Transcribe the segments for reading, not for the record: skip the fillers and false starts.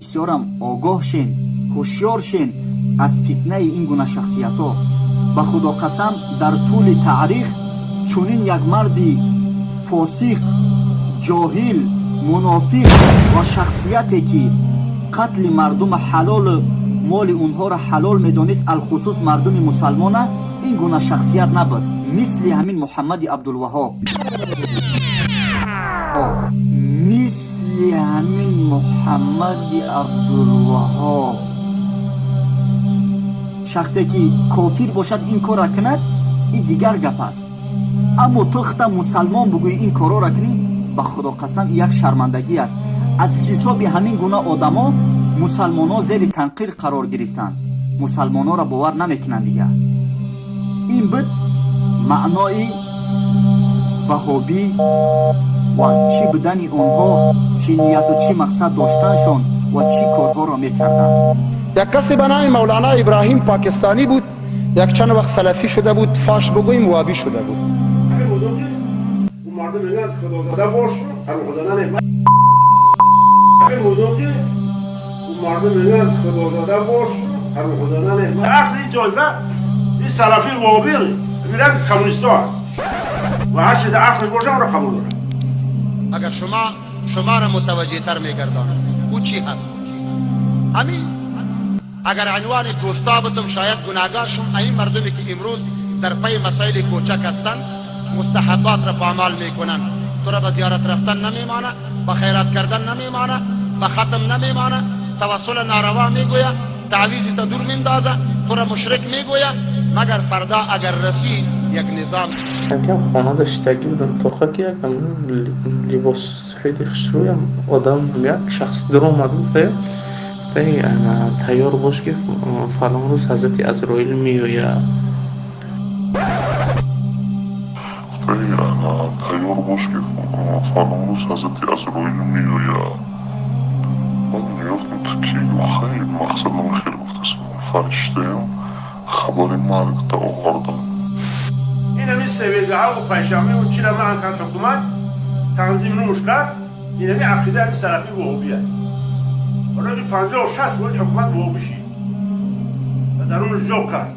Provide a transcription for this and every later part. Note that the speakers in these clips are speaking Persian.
بسیارم آگاه شین، هوشیار شین از فتنه این گونه شخصیت ها. به خدا قسم در طول تاریخ چونین یک مردی فاسق، جاهل، منافق و شخصیتی که قتل مردم حلال، مال اونها را حلال میدونست، الخصوص مردم مسلمان، این گونه شخصیت نبود. مثل همین محمد عبدالوهاب، مثل همین محمد عبدالوهاب، شخصی که کافر باشد این کار را کند، این دیگر گپ است. اما تو خود مسلمان بگوی این کارا را کنی، به خدا قسم یک شرمندگی است. از حساب همین گونه آدما مسلمان ها زیر تنقیر قرار گرفتند، مسلمان ها را باور نمیکنند دیگر. این بود معنای وهابی و چی بودن اونها، چی نیت و چی مقصد داشتنشان و چی کارها را میکردن. یک کسی به نام مولانا ابراهیم پاکستانی بود، یک چند وقت سلفی شده بود، فاش بگوییم وابی شده بود. مردم ملت خدازاده باش، خدازاده نه. مردم ملت خدازاده باش، خدازاده نه. اخر این طایفه این سلفی وابی میرن کمونیستان و هر چیز اخر باشه اون را قبول دارن. اگر شما را متوجه تر میگرداند او چی هست؟ همین اگر عنوان دوستا بتم شاید گناهگار شم. این مردمی که امروز در پی مسائل کوچک هستند، مستحبات را پامال میکنن، تو را به زیارت رفتن نمیمانه، به خیرات کردن نمیمانه، به ختم نمیمانه، توسل ناروا میگویه، تعویض تا دور میندازه، تو را مشرک میگویه، مگر فردا اگر رسید یک نظام. یکم خانه داشتگی بودم توخه که یکم لباس سفید خشرویم آدم یک شخص در اومد تیار باش که فلان روز حضرت عزرائیل میویه. تیار باش که فلان روز حضرت عزرائیل میویه. من میگفتم تو کی و خیلی مقصد من خیلی گفتم فرشته خبر مرگ تا آوردم. این همی سویگه ها و پیشامی و چی را معن کند حکومت تنظیم نموش کرد، این همی عقیده همی سلفی وهابی هست. برای 50 و 60 باید حکومت وهابی شید و درونش جوب کرد.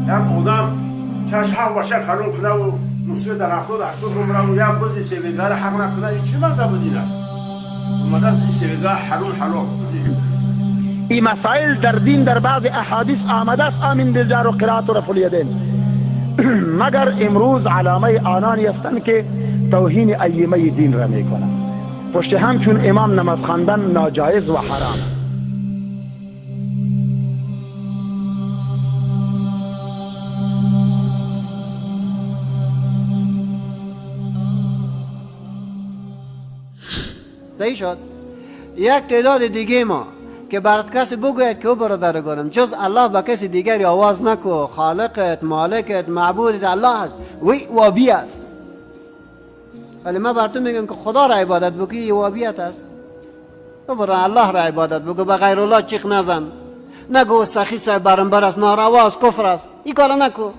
یک آدم چش حق و شک حلوم کنه و نصفه در 70 نمره و یک بزی سویگه را حق نکنه، این چی مذهب دین است؟ اومده از این سویگه حلال این مسائل در دین در بعض احادیث آمده است، آمین بالجار و قرات و رفع الیدین، مگر امروز علامه آنانی هستند که توهین ائمه دین را میکنند. پشت هم چون امام نماز خواندن ناجایز و حرام. صحیح شد. یک تعداد دیگه ما که برات کسی بگوید که او برادرگانم جز الله به کسی دیگری آواز نکو، خالقت، مالکت، معبودت الله هست، وی وابی است. ولی من بر تو میگم که خدا را عبادت بکنی، وابیت است. تو برای الله را عبادت بکن، به غیر الله چیخ نزن، نگو سخی صاحب برنبر است، ناروا است، کفر است، این کارا نکو.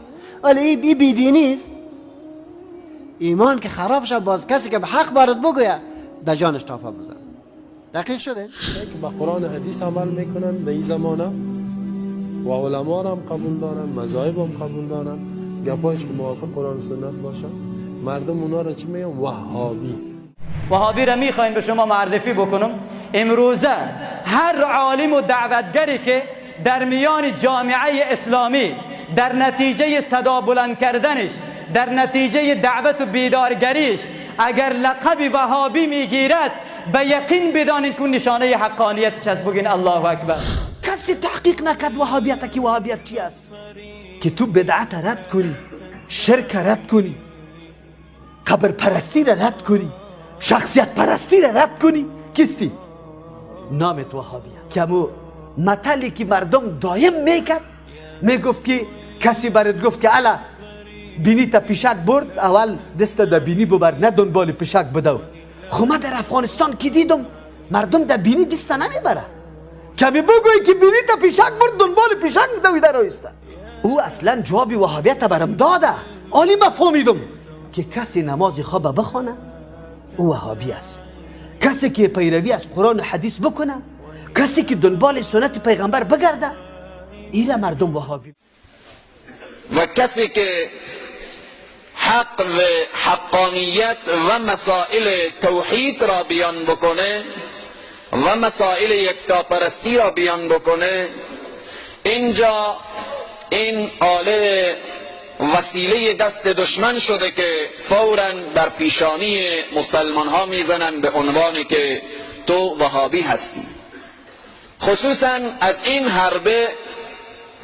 ولی این بیدینی است. ایمان که خراب شد، باز کسی که به حق برات بگوید در جانش تافه بزن. دقیق شده؟ که با قرآن حدیث عمل میکنن در این زمانه و علما را هم قبول دارن، مذاهب هم قبول دارن، گپایش که موافق قرآن سنت باشه، مردم اونا را چی میگن؟ وهابی را میخوایم به شما معرفی بکنم. امروزه هر عالم و دعوتگری که در میان جامعه اسلامی در نتیجه صدا بلند کردنش، در نتیجه دعوت و بیدارگریش اگر لقب وهابی میگیرد، به یقین بدانید که نشانه حقانیتش است. بگین الله اکبر. کسی تحقیق نکرد وهابیت که وهابیت چی است، که تو بدعت رد کنی، شرک رد کنی، قبر پرستی را رد کنی، شخصیت پرستی را رد کنی، کستی؟ نامت وهابی است. که مو مطلی که مردم دایم میکرد، میگفت که کسی برات گفت که الا بینی تا پیشک برد، اول دست دا بینی ببر، نه دنبال پیشک بدو. خو من در افغانستان که دیدم مردم در بینی دست نمیبره، کمی بگوی که بینی تا پیشک برد، دنبال پیشک دویده رایسته. او اصلا جواب وهابیت برم داده. آلی من فهمیدم که کسی نماز خواب بخونه او وهابی است، کسی که پیروی از قرآن و حدیث بکنه، کسی که دنبال سنت پیغمبر بگرده، ایره مردم وهابی. و کسی که حق و حقانیت و مسائل توحید را بیان بکنه و مسائل یکتاپرستی را بیان بکنه، اینجا این آله وسیله دست دشمن شده که فوراً بر پیشانی مسلمان ها میزنن به عنوانی که تو وهابی هستی. خصوصاً از این حربه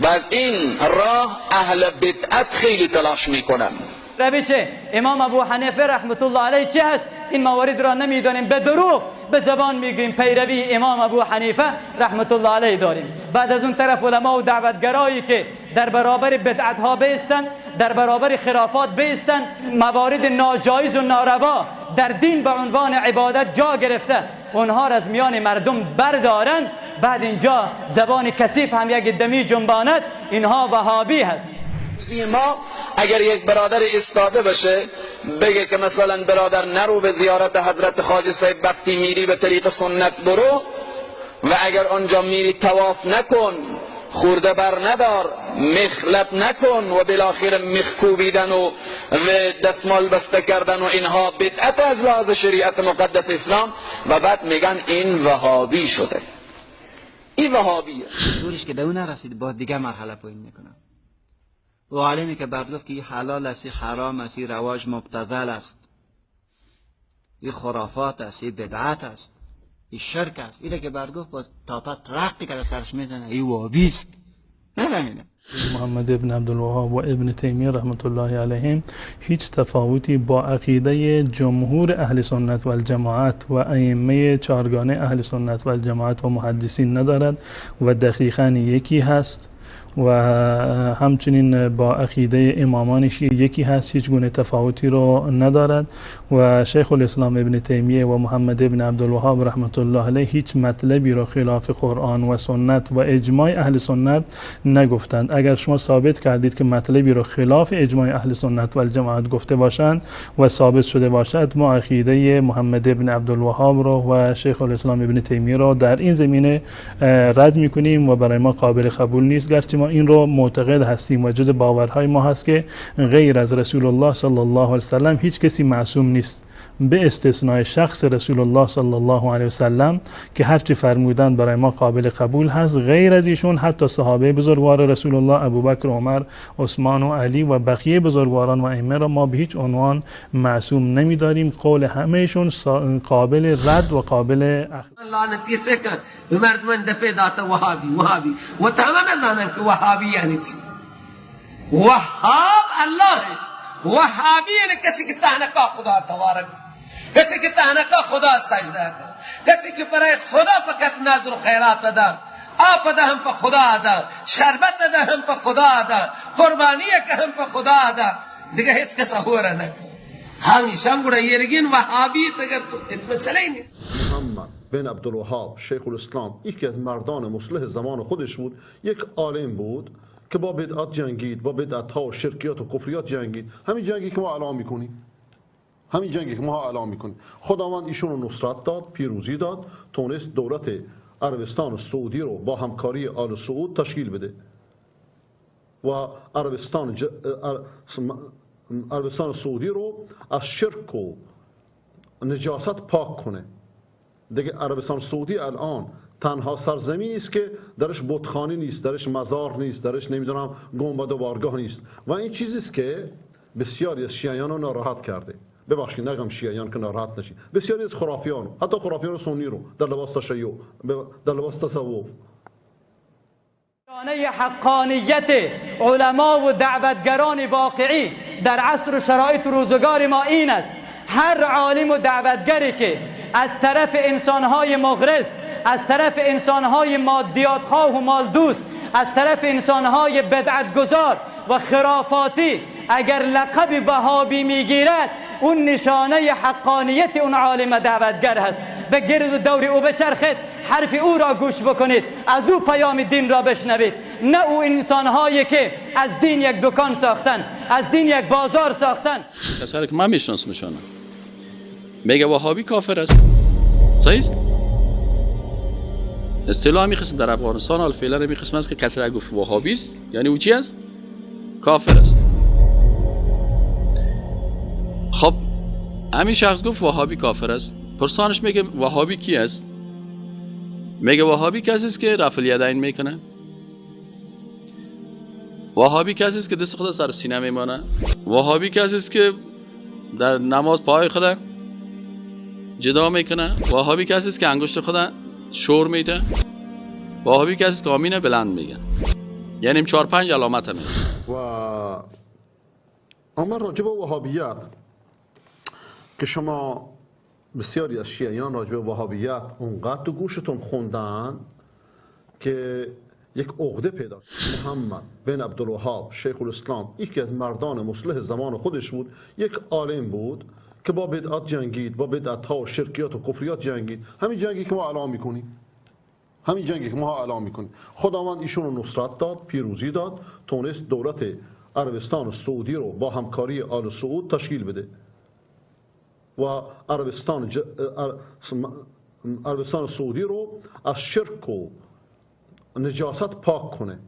و از این راه اهل بدعت خیلی تلاش میکنن. روش امام ابو حنیفه رحمت الله علیه چه هست؟ این موارد را نمیدانیم، به دروغ به زبان میگیم پیروی امام ابو حنیفه رحمت الله علیه داریم. بعد از اون طرف علما و دعوتگرایی که در برابر بدعت ها بیستن، در برابر خرافات بیستن، موارد ناجایز و ناروا در دین به عنوان عبادت جا گرفته، اونها را از میان مردم بردارن، بعد اینجا زبان کثیف هم یک دمی جنباند، اینها وهابی هست. ما اگر یک برادر ایستاده باشه بگه که مثلا برادر نرو به زیارت حضرت خواجه صاحب وقتی میری به طریق سنت برو، و اگر آنجا میری طواف نکن، خورده بر ندار، مخلب نکن، و بالاخره مخ کوبیدن و دستمال بسته کردن و اینها بدعت از لحاظ شریعت مقدس اسلام، و بعد میگن این وهابی شده. این وهابیه. دورش که دو نرسید باز دیگه مرحله پایین میکنم. و عالمی که بعد گفت که این حلال است، این حرام است، این رواج مبتذل است، این خرافات است، این بدعت است، این شرک است، اینه که بعد گفت باز تا رقی که سرش میزنه این وهابی است. نفهمیدم. محمد ابن عبدالوهاب و ابن تیمیه رحمت الله علیهم هیچ تفاوتی با عقیده جمهور اهل سنت و الجماعت و ائمه چهارگانه اهل سنت و الجماعت و محدثین ندارد و دقیقاً یکی هست، و همچنین با عقیده امامان شیعه یکی هست، هیچ گونه تفاوتی رو ندارد. و شیخ الاسلام ابن تیمیه و محمد ابن عبدالوهاب رحمت الله علیه هیچ مطلبی رو خلاف قرآن و سنت و اجماع اهل سنت نگفتند. اگر شما ثابت کردید که مطلبی رو خلاف اجماع اهل سنت و الجماعت گفته باشند و ثابت شده باشد، ما عقیده محمد ابن عبدالوهاب رو و شیخ الاسلام ابن تیمیه رو در این زمینه رد میکنیم و برای ما قابل قبول نیست، گرچه ما این رو معتقد هستیم و جز باورهای ما هست که غیر از رسول الله صلی الله علیه وسلم هیچ کسی معصوم نیست، به استثنای شخص رسول الله صلی الله علیه وسلم که هرچی فرمودند برای ما قابل قبول هست. غیر از ایشون حتی صحابه بزرگوار رسول الله ابوبکر، عمر، عثمان و علی و بقیه بزرگواران و ائمه را ما به هیچ عنوان معصوم نمی‌داریم. قول همهشون قابل رد و قابل لعنتی سکن به مردم دفه داتا وهابی و تمام نزانن که وهابی یعنی چی. وهاب الله وهابی یعنی کسی که تهنکا خدا تبارک، کسی که تهنکا خدا سجده کرد، کسی که برای خدا فقط نظر و خیرات ده، آب ده هم په خدا ده، شربت ده هم په خدا ده، قربانیه که هم په خدا ده، دیگه هیچ کس هوره نکنه. هنگیشان گوڑا یرگین وهابی تگر تو اتمثله نیست. محمد بن عبدالوهاب شیخ الاسلام یکی از مردان مصلح زمان خودش بود، یک عالم بود که با بدعت جنگید، با بدعت ها و شرکیات و کفریات جنگید. همین جنگی که ما اعلام میکنیم، همین جنگی که ما اعلام میکنیم، خداوند ایشون رو نصرت داد، پیروزی داد، تونست دولت عربستان و سعودی رو با همکاری آل سعود تشکیل بده و عربستان سعودی رو از شرک و نجاست پاک کنه. دیگه عربستان سعودی الان تنها سرزمینی است که درش بتخانه نیست، درش مزار نیست، درش نمیدونم گنبد و بارگاه نیست، و این چیزی است که بسیاری از شیعیان رو ناراحت کرده. ببخشید نگم شیعیان که ناراحت نشید، بسیاری از خرافیان، حتی خرافیان سنی رو در لباس تشیع، در لباس تصوف. نشانه حقانیت علما و دعوتگران واقعی در عصر و شرایط روزگار ما این است: هر عالم و دعوتگری که از طرف انسانهای مغرض، از طرف انسانهای مادیاتخواه و مالدوست، از طرف انسانهای بدعتگذار و خرافاتی اگر لقب وهابی میگیرد، اون نشانه حقانیت اون عالم دعوتگر هست. به گرد دور او بچرخید، حرف او را گوش بکنید، از او پیام دین را بشنوید، نه او انسانهایی که از دین یک دکان ساختن، از دین یک بازار ساختن. کسایی که من میشناسمشون میگه وهابی کافر است. صحیح است. اصطلاح همین قسم در افغانستان حال فعلا همین قسم است که کسی را گفت وهابی است یعنی او چی است؟ کافر است. خب همین شخص گفت وهابی کافر است. پرسانش میگه وهابی کی است؟ میگه وهابی کسی است که رفع الیدین میکنه. وهابی کسی است که دست خود سر سینه میمانه. وهابی کسی است که در نماز پای خود جدا میکنه. وهابی کسی است که انگشت خود شور میده. وهابی کسی است که آمین بلند میگه. یعنی 4-5 علامت هم و اما راجع به وهابیت که شما بسیاری از شیعیان راجع به وهابیت اونقدر تو گوشتون خوندن که یک عقده پیدا شد. محمد بن عبدالوهاب شیخ الاسلام یکی از مردان مصلح زمان خودش بود، یک عالم بود که با بدعات جنگید، با بدعت ها و شرکیات و کفریات جنگید. همین جنگی که ما اعلام میکنیم، همین جنگی که ما اعلام میکنیم، خداوند ایشون رو نصرت داد، پیروزی داد، تونست دولت عربستان و سعودی رو با همکاری آل سعود تشکیل بده و عربستان سعودی رو از شرک و نجاست پاک کنه.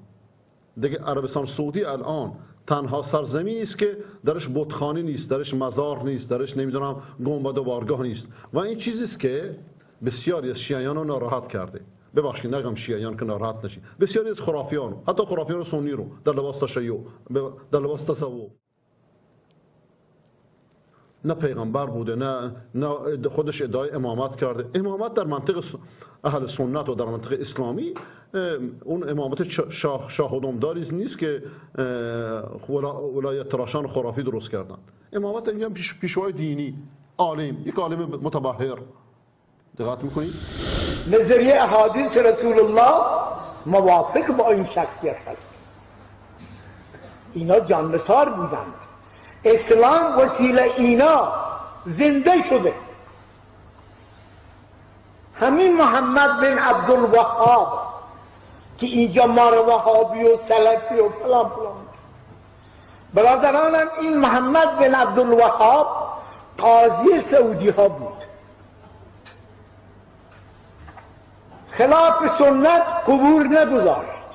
دیگه عربستان سعودی الان تنها سرزمینی است که درش بتخانه نیست، درش مزار نیست، درش نمیدونم گنبد و بارگاه نیست و این چیزی است که بسیاری از شیعیان رو ناراحت کرده. ببخشید نگم شیعیان که ناراحت نشین، بسیاری از خرافیان، حتی خرافیان سنی رو در لباس تشیع، در لباس تصوف، نه پیغمبر بوده، نه خودش ادعای امامت کرده. امامت در منطق اهل سنت و در منطق اسلامی اون امامت شاه و دمداری نیست که ولایت تراشان خرافی درست کردن. امامت اینجا پیشوای دینی، عالم، یک عالم متبحر. دقت میکنید؟ نظریه احادیث رسول الله موافق با این شخصیت هست. اینا جانبسار بودند. اسلام وسیله اینا زنده شده. همین محمد بن عبدالوهاب که اینجا ما رو وهابی و سلفی و فلان برادرانم، این محمد بن عبدالوهاب قاضی سعودی ها بود. خلاف سنت قبور نگذاشت،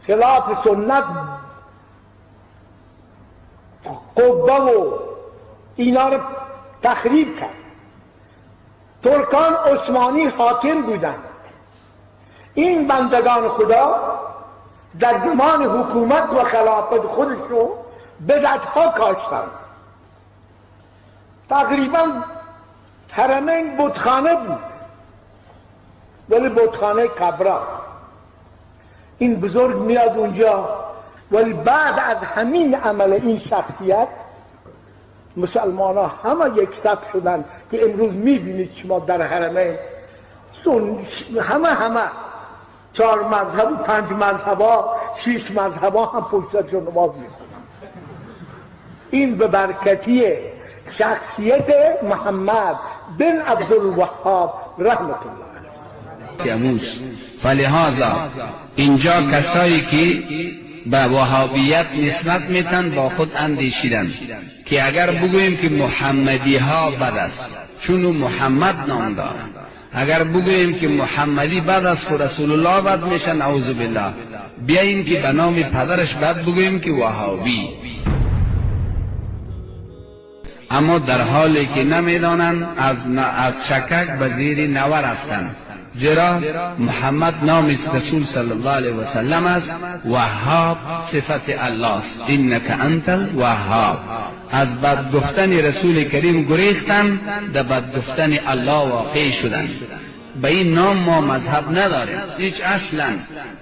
خلاف سنت قبه و اینا رو تخریب کرد. ترکان عثمانی حاکم بودند. این بندگان خدا در زمان حکومت و خلافت خودشون بدعت‌ها کاشتند. تقریبا حرمین بتخانه بود، ولی بتخانه کبرا. این بزرگ میاد اونجا، ولی بعد از همین عمل این شخصیت مسلمان ها همه یک صف شدن که امروز میبینید شما در حرمین همه 4 مذهب و 5 مذهب ها 6 مذهب ها هم پشت سرشون نماز میخونن. این به برکتی شخصیت محمد بن عبدالوهاب رحمت الله علیه. فلهذا اینجا کسایی که به وهابیت نسبت میتن با خود اندیشیدن که اگر بگوییم که محمدی ها بد است چون او محمد نام دارند، اگر بگوییم که محمدی بد است و رسول الله بد میشن، نعوذ بالله، بیاییم که به نام پدرش بد بگوییم که وهابی. اما در حالی که نمیدانند از چکک به زیر نوه رفتند، زیرا محمد نام رسول صلی الله علیه و سلم است، وهاب صفت الله است، انک انت الوهاب. از بد گفتن رسول کریم گریختند، در بد گفتن الله واقع شدند. به این نام ما مذهب نداریم هیچ اصلا.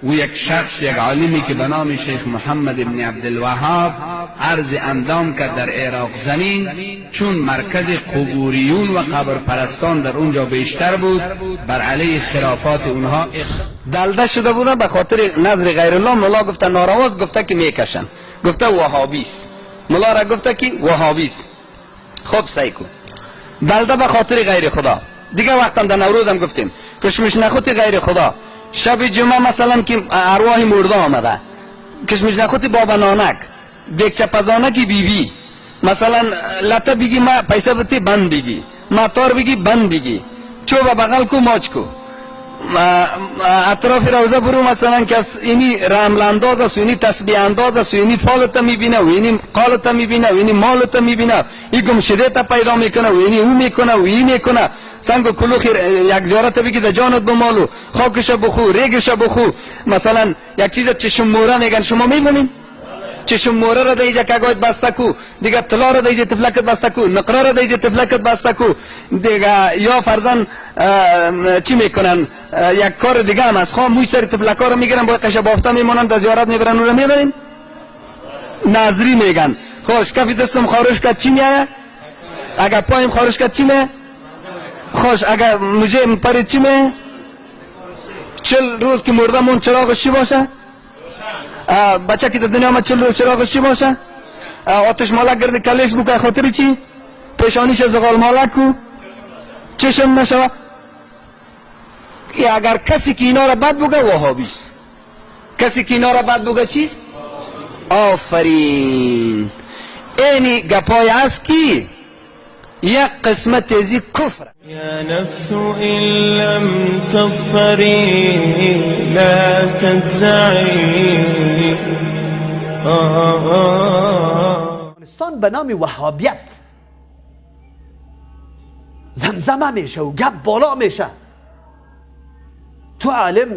و یک شخص، یک عالمی که به نام شیخ محمد ابن عبدالوهاب عرض اندام کرد در عراق زمین، چون مرکز قبوریون و قبر پرستان در اونجا بیشتر بود، بر علیه خرافات اونها دلده شده بودن به خاطر نظر غیر الله. مولا گفته نارواز، گفته که میکشن، گفته وهابیست. مولا را گفته که وهابیست. خب سعی کن دلده به خاطر غیر خدا. دیگه وقتا در نوروز هم گفتیم کشمش نخوتی غیر خدا. شب جمعه مثلا که ارواح مرده آمده، کشمش نخوتی بابا نانک، دیگچه پزانکی بیبی، مثلا لطه بگی ما پیسه بتی بند بگی، ماتار بگی بند بگی، چوب بغل کو ماچ کو اطراف روزه برو مثلا کس اینی رمل انداز است، اینی تسبیح انداز است، اینی فالت میبینه و اینی قالت میبینه و اینی مالت میبینه، این گم شده تا پیدا میکنه و اینی او میکنه و این میکنه. سنگ کلو خیر یک زیارت بگی در جانت بمالو، خاکش بخو، ریگش بخو. مثلا یک چیز چشم موره میگن، شما میفهمین؟ چشم موره را دیجا کگایت بسته کو، دیگه طلا را دیجا تفلکت بسته کو، نقره را دیجا تفلکت بسته کو، دیگه یا فرزن چی میکنن یک کار دیگه هم از خواه موی سر تفلکا را میگیرن با قشه بافته میمونن در زیارت میبرن. او را میدارین؟ نظری میگن. خوش کفی دستم خارش کرد چی میایه؟ اگر پایم خارش کرد چی میایه؟ خوش اگر مجھے پرید چی میایه؟ 40 روز که مرده مون چراغش چی باشه؟ بچه که در دنیا ما 40 روز چراغش چی باشه؟ آتش مالک گرده کلش بکه، خاطر چی؟ پیشانیش زغال مالک کو چشم نشوه. اگر کسی که اینا را بد بگه وهابیست، کسی که اینا را بد بگه چیست؟ آفرین. اینی گپای است که یک قسمت ازی کفر. یا نفس ان لم تظفری لا تجزعی. افغانستان به نام وهابیت زمزمه میشه و گپ بالا میشه. تو عالم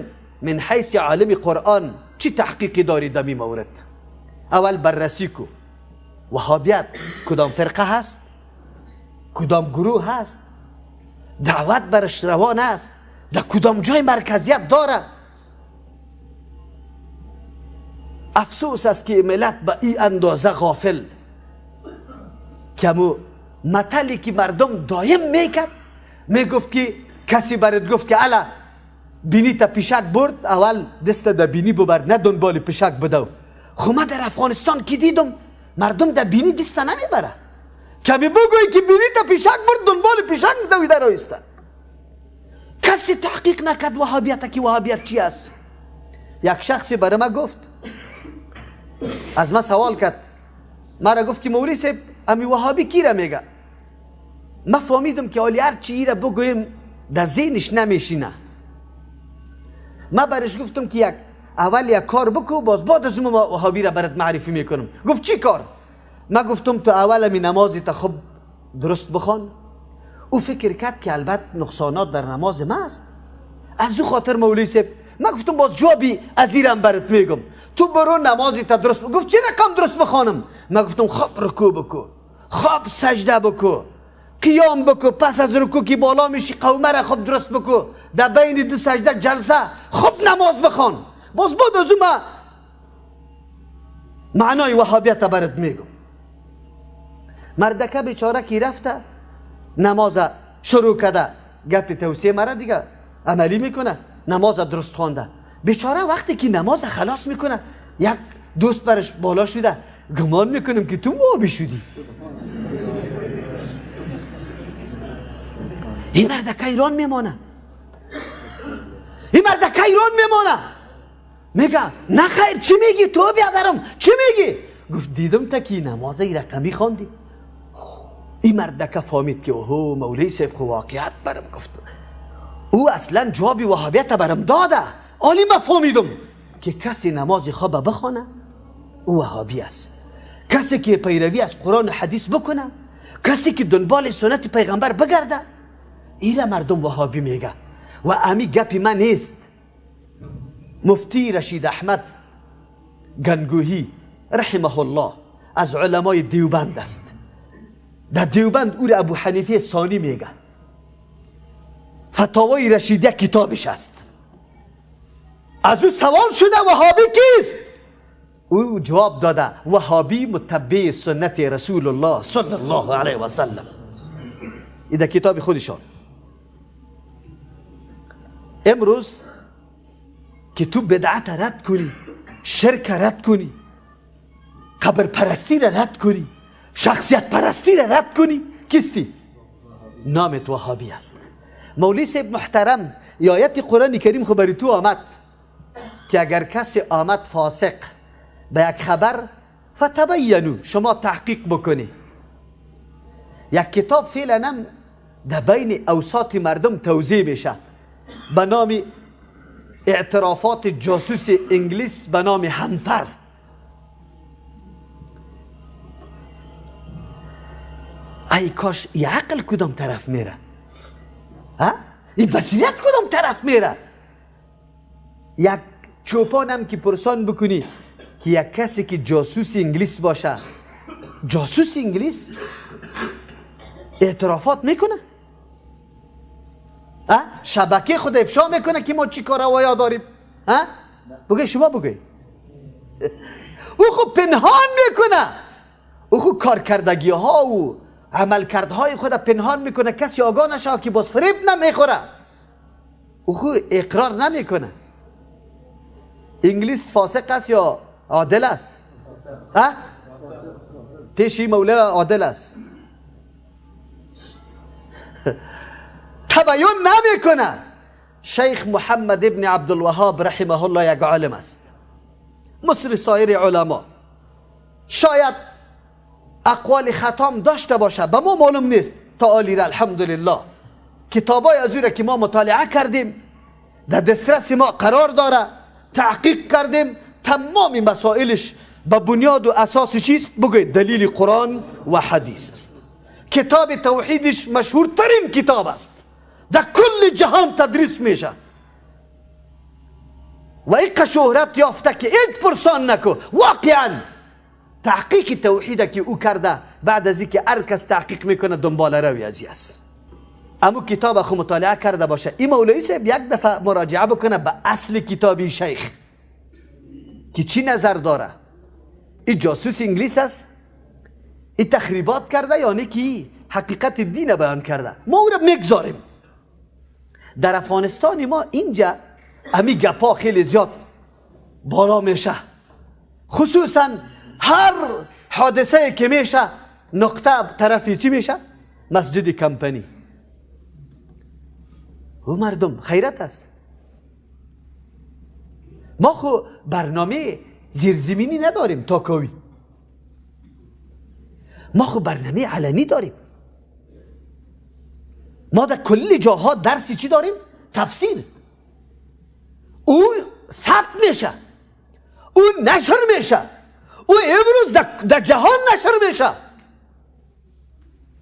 من حیث عالم قرآن چی تحقیقی داری دمی مورد؟ اول بررسی کو وهابیت کدام فرقه هست، کدام گروه هست، دعوت برش روان است، در کدام جای مرکزیت داره. افسوس است که ملت به این اندازه غافل که مطلی که مردم دایم میکرد، میگفت که کسی برات گفت که الا بینی تا پیشک برد، اول دست در بینی ببر نه دنبال پیشک بدو. خو من در افغانستان که دیدم مردم در بینی دست نمیبره، کمی بگوی که بینی تا پیشک برد دنبال پیشک دویده رایسته. کسی تحقیق نکرد وهابیت که وهابیت چی است. یک شخصی برای ما گفت، از ما سوال کرد، مرا گفت که مولوی صاحب امی وهابی کی را میگه؟ ما فهمیدم که اولی هر چی را بگویم در ذهنش نمیشینه. ما برش گفتم که یک اول یک کار بکو، باز بعد از اون وهابی را برات معرفی میکنم. گفت چی کار؟ ما گفتم تو اول می نمازی تا خوب درست بخوان. او فکر کرد که البته نقصانات در نماز ما است. از او خاطر مولوی صاحب ما گفتم باز جوابی از ایرم برات میگم، تو برو نمازی تا درست بخون. گفت چه رقم درست بخوانم؟ ما گفتم خوب رکوع بکو، خوب سجده بکو، قیام بکو، پس از رکوع که بالا میشی قومه را خوب درست بکو، در بین دو سجده جلسه خوب نماز بخوان. باز بعد از اون معنای وهابیت برات میگم. مردکه بیچاره کی رفته نماز شروع کرده، گپ توصیه مرا دیگه عملی میکنه، نماز درست خوانده. بیچاره وقتی که نماز خلاص میکنه یک دوست برش بالا شده، گمان میکنم که تو وهابی شدی. این مردکه ایران میمانه، این مردکه ایران میمانه. میگه نه خیر چی میگی تو بیادرم چی میگی؟ گفت دیدم تا که نماز رقمی خواندی. این مردکه فهمید که اوه مولوی صاحب خو واقعیت برم گفت. او اصلا جوابی وهابیت برم داده. آلی ما فهمیدم که کسی نماز خواب بخونه او وهابی است. کسی که پیروی از قرآن و حدیث بکنه، کسی که دنبال سنت پیغمبر بگرده، ایره مردم وهابی میگه. و امی گپی من نیست. مفتی رشید احمد گنگوهی رحمه الله از علمای دیوبند است. در دیوبند او را ابو حنیفه ثانی میگه. فتاوای رشیدیه کتابش است. از او سوال شده وهابی کیست؟ او جواب داده وهابی متبع سنت رسول الله صلی الله علیه و سلم. این در کتاب خودشان. امروز که تو بدعت رد کنی، شرک رد کنی، قبر پرستی را رد کنی، شخصیت پرستی را رد کنی، کیستی؟ نامت وهابی است. مولوی صاحب محترم آیت قرآن کریم خبری تو آمد که اگر کسی آمد فاسق به یک خبر فتبینو، شما تحقیق بکنی. یک کتاب فعلا در بین اوساط مردم توزیع میشه به نام اعترافات جاسوس انگلیس به نام همفر. ای کاش این عقل کدام طرف میره؟ این بصیرت کدام طرف میره؟ یک چوپانم که پرسان بکنی که یک کسی که جاسوس انگلیس باشه، جاسوس انگلیس اعترافات میکنه؟ شبکه خود افشا میکنه که ما چی کاروایا داریم؟ بگه شما بگه. او خود پنهان میکنه، او خود کارکردگی ها و عملکردهای خود پنهان میکنه، کسی آگاه نشه که باز فریب نمیخوره. او خود اقرار نمیکنه. انگلیس فاسق است یا عادل است؟ پیشی مولا عادل است. تبیین نمیکنه. شیخ محمد ابن عبدالوهاب رحمه الله یک عالم است مثل سایر علما. شاید اقوال خطام داشته باشه، به ما معلوم نیست. تعالی الحمدلله کتابای از او را که ما مطالعه کردیم در دسترس ما قرار داره، تحقیق کردیم، تمام مسائلش به بنیاد و اساس چیست؟ بگوید دلیل قرآن و حدیث است. کتاب توحیدش مشهورترین کتاب است، در کل جهان تدریس میشه و ایقا شهرت یافته که ایت پرسان نکو. واقعا تحقیق توحید که او کرده، بعد از اینکه هر کس تحقیق میکنه دنبال روی ازی است. اما کتاب خو مطالعه کرده باشه. این مولوی صاحب یک دفعه مراجعه بکنه به اصل کتابی شیخ که چی نظر داره. این جاسوس انگلیس است، این تخریبات کرده یعنی که حقیقت دین بیان کرده. ما او را میگذاریم. در افغانستان ما اینجا امی گپا خیلی زیاد بالا میشه، خصوصا هر حادثه که میشه نقطه طرفی چی میشه؟ مسجد کمپنی. او مردم خیرت است. ما خو برنامه زیرزمینی نداریم تاکاوی، ما خو برنامه علنی داریم. ما در کلی جاها درسی چی داریم؟ تفسیر. او ثبت میشه، او نشر میشه، او امروز در جهان نشر میشه.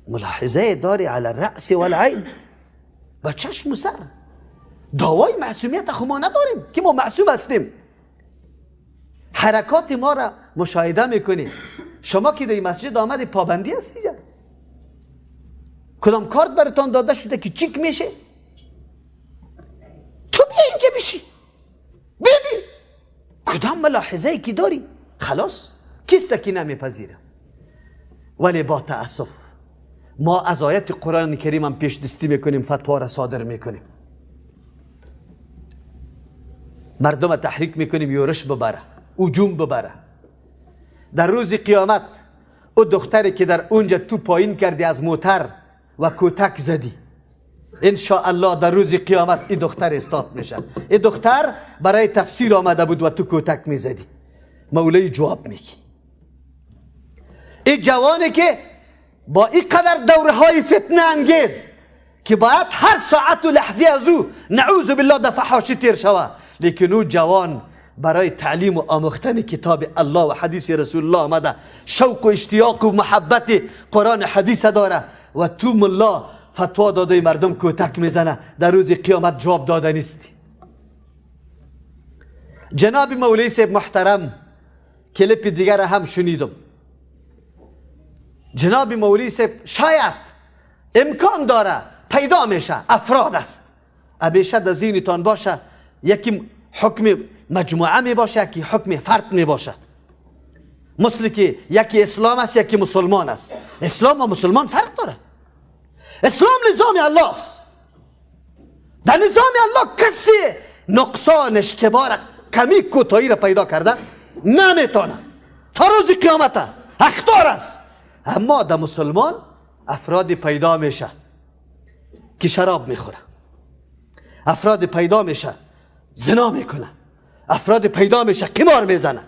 ملاحظه داری علی الرأس والعین، با چشم و سر. دعوای معصومیت خو ما نداریم که ما معصوم هستیم. حرکات ما را مشاهده میکنیم. شما که در مسجد آمد پابندی هستی جا؟ کدام کارت براتان داده شده که چیک میشه؟ تو بیا اینجا بشی ببین کدام ملاحظه ای که داری. خلاص کیست که نمیپذیره. ولی با تأسف ما از آیت قرآن کریم هم پیش دستی میکنیم، فتوا را صادر میکنیم، مردم تحریک میکنیم یورش ببره، هجوم ببره. در روز قیامت او دختری که در اونجا تو پایین کردی از موتر و کتک زدی، انشاءالله در روز قیامت این دختر استاد میشه. این دختر برای تفسیر آمده بود و تو کتک میزدی، مولای جواب میگی. این جوانی که با این قدر دوره های فتنه انگیز که باید هر ساعت و لحظه از او نعوذ بالله در فحاشی تیر شود، لیکن او جوان برای تعلیم و آموختن کتاب الله و حدیث رسول الله آمده، شوق و اشتیاق و محبت قرآن حدیث داره و تو ملا فتوا داده مردم کتک میزنه، در روز قیامت جواب داده نیستی. جناب مولوی صاحب محترم کلیپ دیگر هم شنیدم. جناب مولوی صاحب شاید امکان داره پیدا میشه افراد است، همیشه در ذهنتان باشه یکی حکم مجموعه می باشه، یکی حکم فرد می باشه. مثل که یکی اسلام است یکی مسلمان است. اسلام و مسلمان فرق داره. اسلام نظام الله است. در نظام الله کسی نقصان اشتباه کمی کوتاهی را پیدا کرده نمیتونه تا روز قیامت، اخطار است. اما در مسلمان افراد پیدا میشه که شراب میخوره، افراد پیدا میشه زنا میکنه، افراد پیدا میشه قمار میزنه،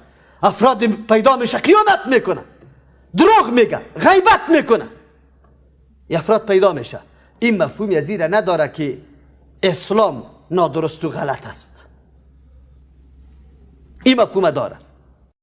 افراد پیدا میشه خیانت میکنه، دروغ میگه، غیبت میکنه. افراد پیدا میشه. این مفهوم از این نداره که اسلام نادرست و غلط است. این مفهوم داره.